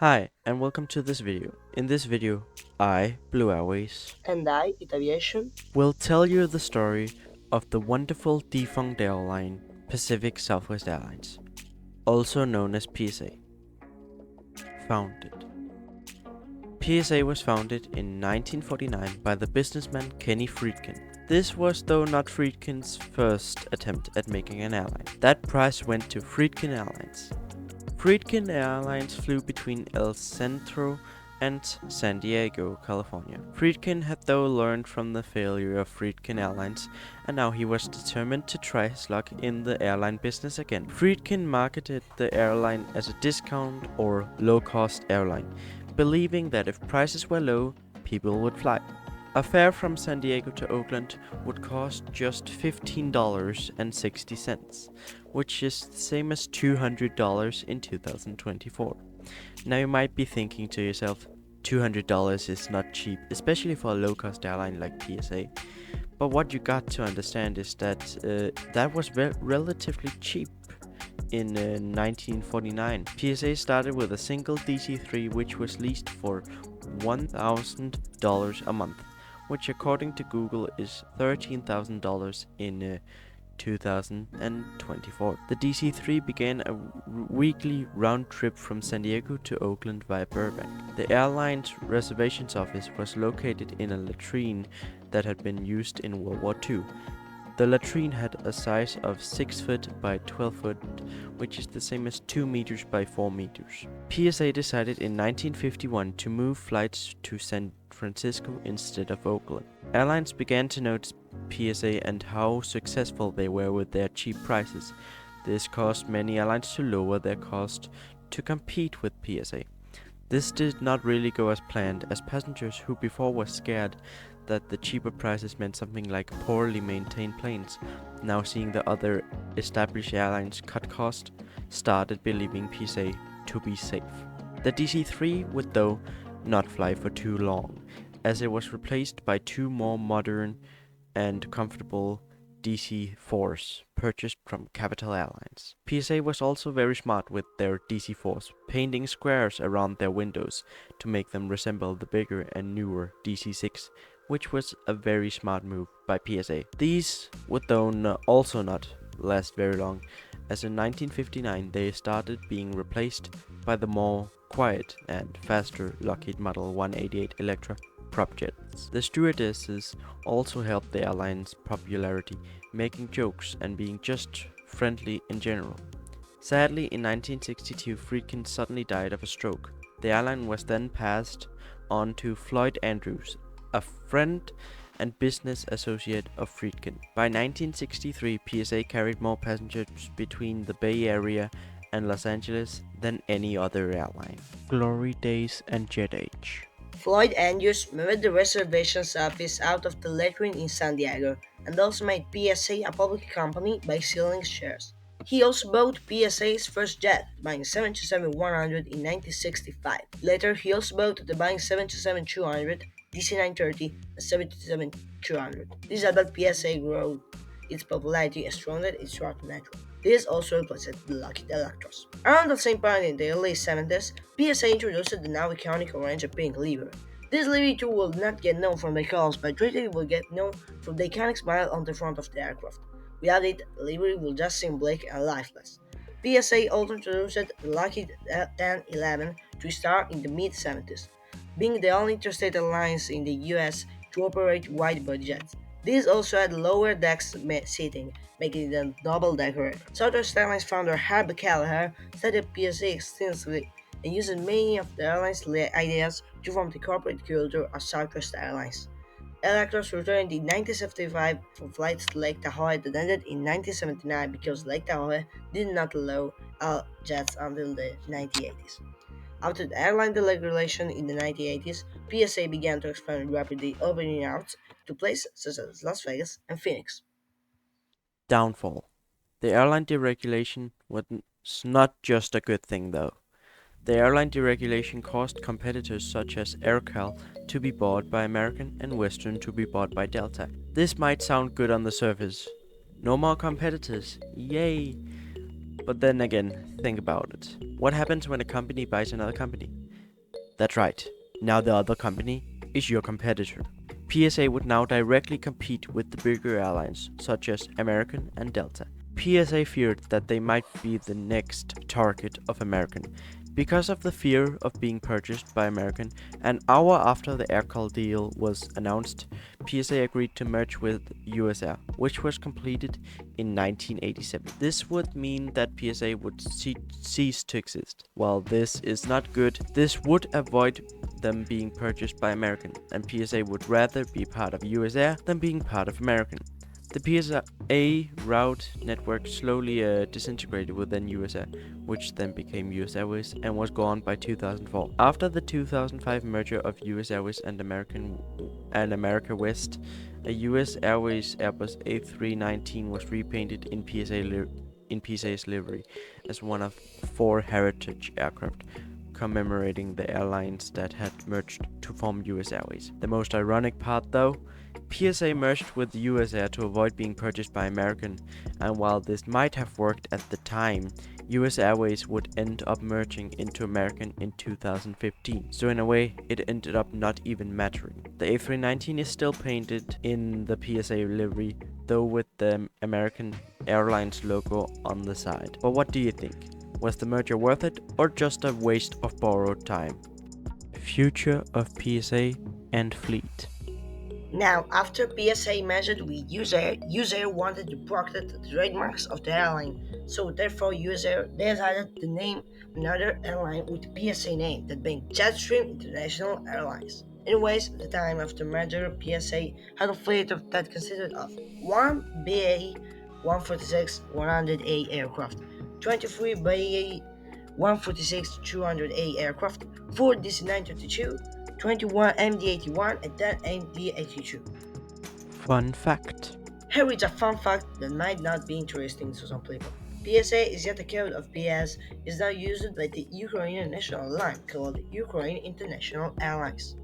Hi, and welcome to this video. In this video, I, Blue Airways, And I, Itaviation. will tell you the story of the wonderful defunct airline Pacific Southwest Airlines, also known as PSA. Founded. PSA was founded in 1949 by the businessman Kenny Friedkin. This was though not Friedkin's first attempt at making an airline. That prize went to Friedkin Airlines. Friedkin Airlines flew between El Centro and San Diego, California. Friedkin had though learned from the failure of Friedkin Airlines, and now he was determined to try his luck in the airline business again. Friedkin marketed the airline as a discount or low-cost airline, believing that if prices were low, people would fly. A fare from San Diego to Oakland would cost just $15.60, which is the same as $200 in 2024. Now you might be thinking to yourself, $200 is not cheap, especially for a low-cost airline like PSA. But what you got to understand is that that was relatively cheap. In 1949, PSA started with a single DC-3 which was leased for $1,000 a month, which according to Google is $13,000 in 2024. The DC-3 began a weekly round trip from San Diego to Oakland via Burbank. The airline's reservations office was located in a latrine that had been used in World War II. The latrine had a size of 6 foot by 12 foot, which is the same as 2 meters by 4 meters. PSA decided in 1951 to move flights to San Francisco instead of Oakland. Airlines began to notice PSA and how successful they were with their cheap prices. This caused many airlines to lower their cost to compete with PSA. This did not really go as planned, as passengers who before were scared that the cheaper prices meant something like poorly maintained planes, now seeing the other established airlines cut cost, started believing PSA to be safe. The DC-3 would though not fly for too long, as it was replaced by two more modern and comfortable DC-4s purchased from Capital Airlines. PSA was also very smart with their DC-4s, painting squares around their windows to make them resemble the bigger and newer DC-6, which was a very smart move by PSA. These would though also not last very long, as in 1959 they started being replaced by the more quiet and faster Lockheed Model 188 Electra prop jets. The stewardesses also helped the airline's popularity, making jokes and being just friendly in general. Sadly, in 1962, Friedkin suddenly died of a stroke. The airline was then passed on to Floyd Andrews, a friend and business associate of Friedkin. By 1963, PSA carried more passengers between the Bay Area and Los Angeles than any other airline. Glory days and jet age. Floyd Andrews moved the reservations office out of the latrine in San Diego and also made PSA a public company by selling shares. He also bought PSA's first jet, Boeing 727-100 in 1965. Later, he also bought the Boeing 727-200, DC-930, and 727-200. This allowed PSA grow its popularity and strengthened its route network. This also replaced the Lockheed Electros. Around the same point in the early 70s, PSA introduced the now iconic orange and pink livery. This livery too will not get known from the colors, but rather it will get known from the iconic smile on the front of the aircraft. Without it, the livery will just seem bleak and lifeless. PSA also introduced the Lockheed 1011 three-star in the mid-70s, being the only interstate airlines in the US to operate wide-body jets. This also had lower deck seating, making it a double-decker. Southwest Airlines founder Harb Kelleher studied PSA extensively and used many of the airline's ideas to form the corporate culture of Southwest Airlines. Electors returned in 1975 for flights to Lake Tahoe that ended in 1979 because Lake Tahoe did not allow all jets until the 1980s. After the airline deregulation in the 1980s, PSA began to expand rapidly, opening routes to places such as Las Vegas and Phoenix. Downfall. The airline deregulation was not just a good thing though. The airline deregulation caused competitors such as AirCal to be bought by American and Western to be bought by Delta. This might sound good on the surface. No more competitors, yay! But then again, think about it. What happens when a company buys another company? That's right. Now the other company is your competitor. PSA would now directly compete with the bigger airlines such as American and Delta. PSA feared that they might be the next target of American. Because of the fear of being purchased by American, an hour after the Aircall deal was announced, PSA agreed to merge with US Air, which was completed in 1987. This would mean that PSA would cease to exist. While this is not good, this would avoid them being purchased by American, and PSA would rather be part of US Air than being part of American. The PSA route network slowly disintegrated within USA, which then became US Airways and was gone by 2004. After the 2005 merger of US Airways and America West, a US Airways Airbus A319 was repainted in PSA's livery as one of 4 heritage aircraft, commemorating the airlines that had merged to form US Airways. The most ironic part, though, PSA merged with US Air to avoid being purchased by American, and while this might have worked at the time, US Airways would end up merging into American in 2015, so in a way it ended up not even mattering. The A319 is still painted in the PSA livery, though with the American Airlines logo on the side. But what do you think? Was the merger worth it, or just a waste of borrowed time? Future of PSA and fleet. Now, after PSA merged with User wanted to protect the trademarks of the airline, so therefore User decided to name another airline with PSA name, that being Jetstream International Airlines. Anyways, at the time of the merger, PSA had a fleet that consisted of 1 BA 146 100A aircraft, 23 BA 146 200A aircraft, 4 DC-932, 21 MD-81, and 10 MD-82. Fun fact. Here is a fun fact that might not be interesting to some people. PSA is yet a code of PS is now used by the Ukrainian national line called Ukraine International Airlines.